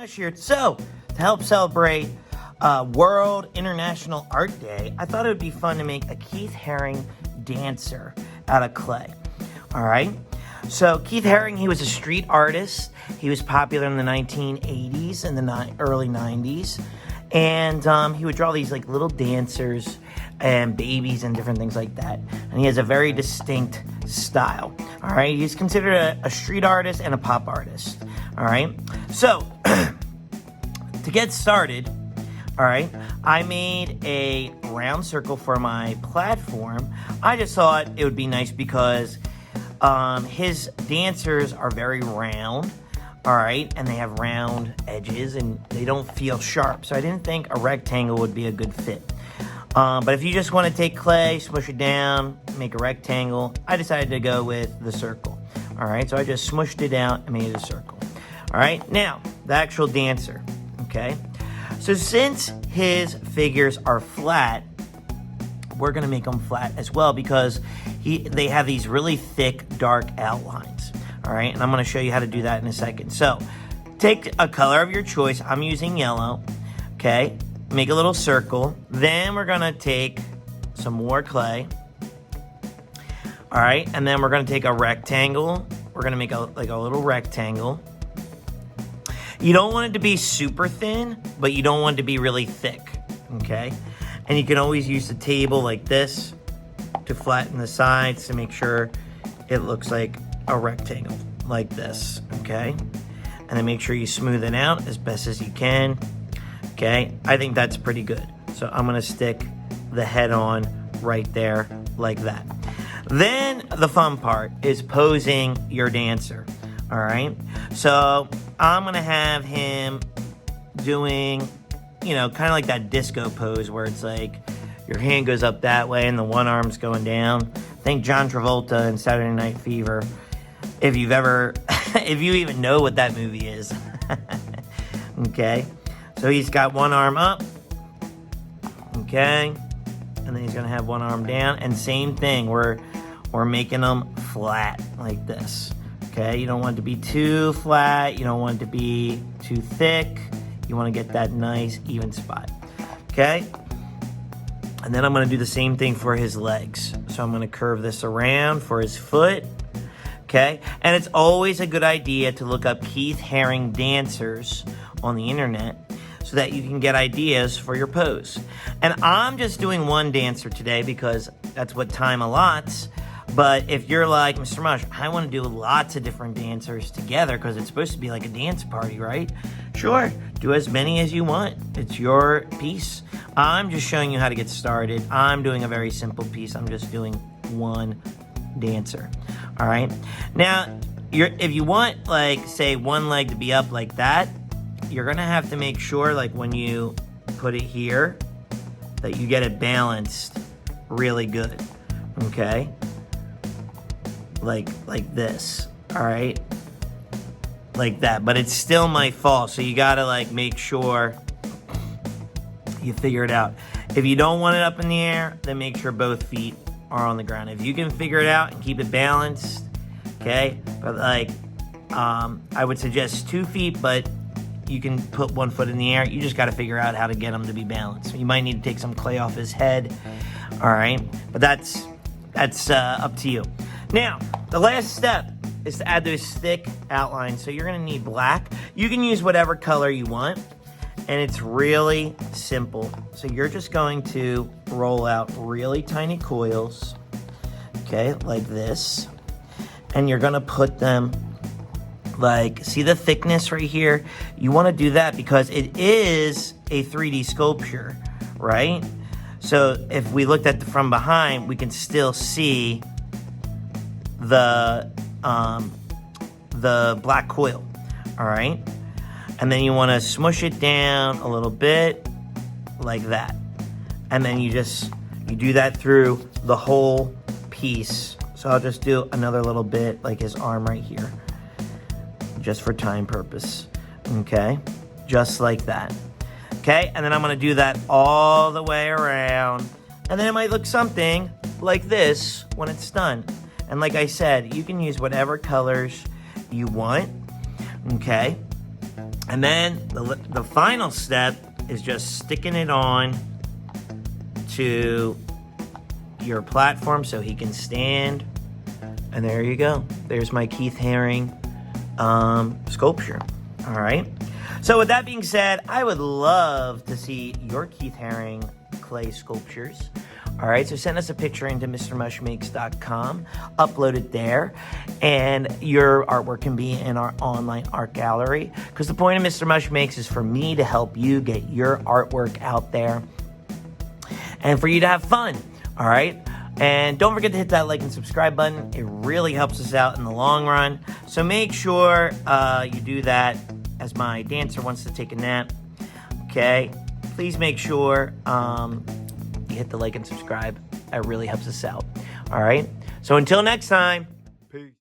Mush here. So, to help celebrate World International Art Day, I thought it would be fun to make a Keith Haring dancer out of clay. All right. So, Keith Haring, he was a street artist. He was popular in the 1980s and the early 90s. And he would draw these like little dancers and babies and different things like that. And he has a very distinct style. All right. He's considered a street artist and a pop artist. All right. So, to get started, all right, I made a round circle for my platform. I just thought it would be nice because his dancers are very round, all right, and they have round edges and they don't feel sharp. So I didn't think a rectangle would be a good fit. But if you just want to take clay, smush it down, make a rectangle, I decided to go with the circle. All right, so I just smushed it out and made it a circle. All right, now the actual dancer, okay? So since his figures are flat, we're gonna make them flat as well because they have these really thick, dark outlines. All right, and I'm gonna show you how to do that in a second. So take a color of your choice. I'm using yellow, okay? Make a little circle. Then we're gonna take some more clay. All right, and then we're gonna take a rectangle. We're gonna make a little rectangle. You don't want it to be super thin, but you don't want it to be really thick, okay? And you can always use the table like this to flatten the sides to make sure it looks like a rectangle, like this, okay? And then make sure you smooth it out as best as you can, okay? I think that's pretty good. So I'm gonna stick the head on right there like that. Then the fun part is posing your dancer, all right? So I'm going to have him doing, kind of like that disco pose where it's like your hand goes up that way and the one arm's going down. Think John Travolta in Saturday Night Fever, if you even know what that movie is. Okay, so he's got one arm up, okay, and then he's going to have one arm down, and same thing, we're making them flat like this. Okay, you don't want it to be too flat. You don't want it to be too thick. You want to get that nice even spot. Okay, and then I'm going to do the same thing for his legs. So I'm going to curve this around for his foot. Okay, and it's always a good idea to look up Keith Haring dancers on the internet so that you can get ideas for your pose. And I'm just doing one dancer today because that's what time allots. But if you're like, Mr. Mush, I want to do lots of different dancers together because it's supposed to be like a dance party, right? Sure, do as many as you want. It's your piece. I'm just showing you how to get started. I'm doing a very simple piece. I'm just doing one dancer, all right? Now, if you want, like, say, one leg to be up like that, you're going to have to make sure, like, when you put it here, that you get it balanced really good, okay? Like this, all right? Like that, but it's still my fault, so you gotta like make sure you figure it out. If you don't want it up in the air, then make sure both feet are on the ground. If you can figure it out and keep it balanced, okay? But like, I would suggest 2 feet, but you can put 1 foot in the air. You just gotta figure out how to get them to be balanced. You might need to take some clay off his head, all right? But that's up to you. Now, the last step is to add those thick outlines. So you're going to need black. You can use whatever color you want, and it's really simple. So you're just going to roll out really tiny coils, okay, like this, and you're going to put them like, see the thickness right here? You want to do that because it is a 3D sculpture, right? So if we looked at from behind, we can still see the black coil, all right? And then you want to smush it down a little bit like that. And then you do that through the whole piece. So I'll just do another little bit like his arm right here, just for time purpose, okay? Just like that, okay? And then I'm going to do that all the way around. And then it might look something like this when it's done. And like I said, you can use whatever colors you want, okay? And then the final step is just sticking it on to your platform so he can stand. And there you go. There's my Keith Haring sculpture. All right. So with that being said, I would love to see your Keith Haring clay sculptures. All right, so send us a picture into mrmushmakes.com, upload it there, and your artwork can be in our online art gallery. Because the point of Mr. Mush Makes is for me to help you get your artwork out there and for you to have fun. All right, and don't forget to hit that like and subscribe button. It really helps us out in the long run. So make sure you do that as my dancer wants to take a nap. Okay, please make sure you hit the like and subscribe. That really helps us out. All right. So until next time. Peace.